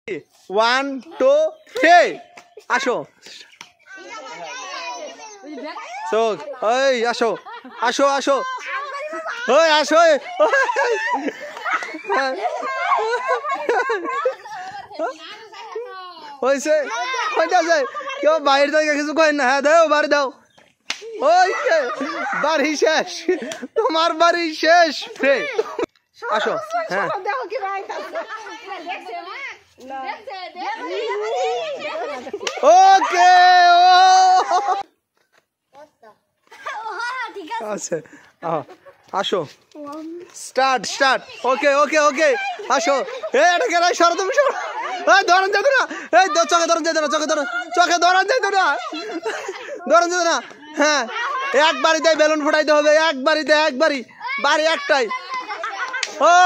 1 2 3 আসো চোখ ওই আসো আসো আসো ওই আসো হয়েছে হইতাছে কেউ বাইরে থেকে কিছু কয় না হ্যাঁ দাও বাড়ি দাও ওই বাড়ি শেষ তোমার বাড়ি শেষ আসো হ্যাঁ ওকে আচ্ছা আসো স্টার্ট স্টার্ট ওকে ওকে ওকে আসো এটা কেন সরো তুমি সরো ধরন যেত না এই চোখে ধরন যেত না চোখে ধরন যেত না ধরন যেত না হ্যাঁ একবারিতে বেলুন ফুটাইতে হবে একবারিতে একবারই বাড়ি একটাই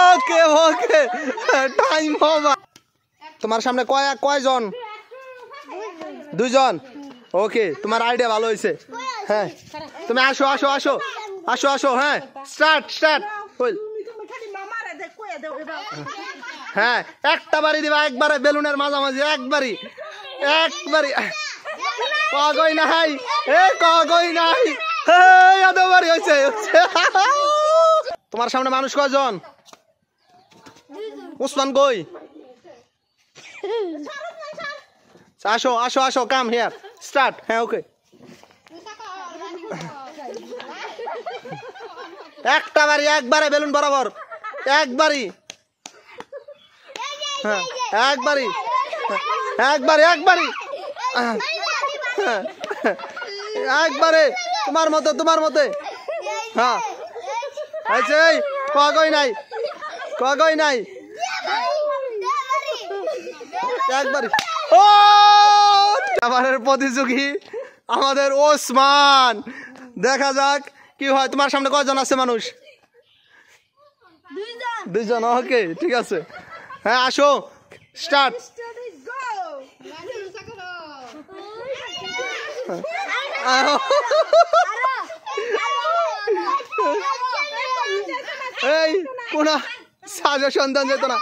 ওকে ওকে টাইম ওভার তোমার সামনে কয়জন দুইজন ওকে তোমার আইডিয়া ভালো হয়েছে হ্যাঁ তুমি আসো আসো আসো আসো আসো হ্যাঁ স্টার্ট স্টার্ট হ্যাঁ একটা বাড়ি দিবা একবারে বেলুনের মাঝামাঝি একবারই একবারই কই নাই কই নাই এত বাড়ি হয়েছে তোমার সামনে মানুষ কয়জন উসমান কই আসো আসো আসো কাম হিয়ার স্টার্ট হ্যাঁ ওকে একটা বাড়ি একবারে বেলুন বরাবর একবারই হ্যাঁ একবারই একবারে একবারই একবারে তোমার মতে হ্যাঁ আচ্ছা এই কই নাই একবারই ও আমাদের প্রতিযোগী আমাদের ওসমান দেখা যাক কি হয় তোমার সামনে কয়জন আছে মানুষ দুইজন ওকে ঠিক আছে হ্যাঁ আসো স্টার্ট এই কোন সাজা সন্তান যেত না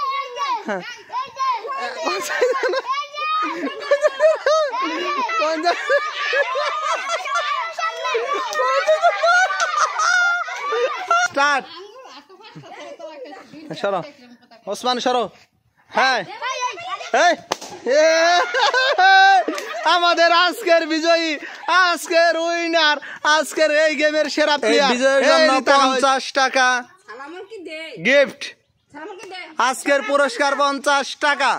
স্টার্ট সরো ওসমান সরো হ্যাঁ আমাদের আজকের বিজয়ী আজকের উইনার আজকের এই গেমের সেরা প্লেয়ার বিজয়ের জন্য 50 টাকা গিফট আজকের পুরস্কার 50 টাকা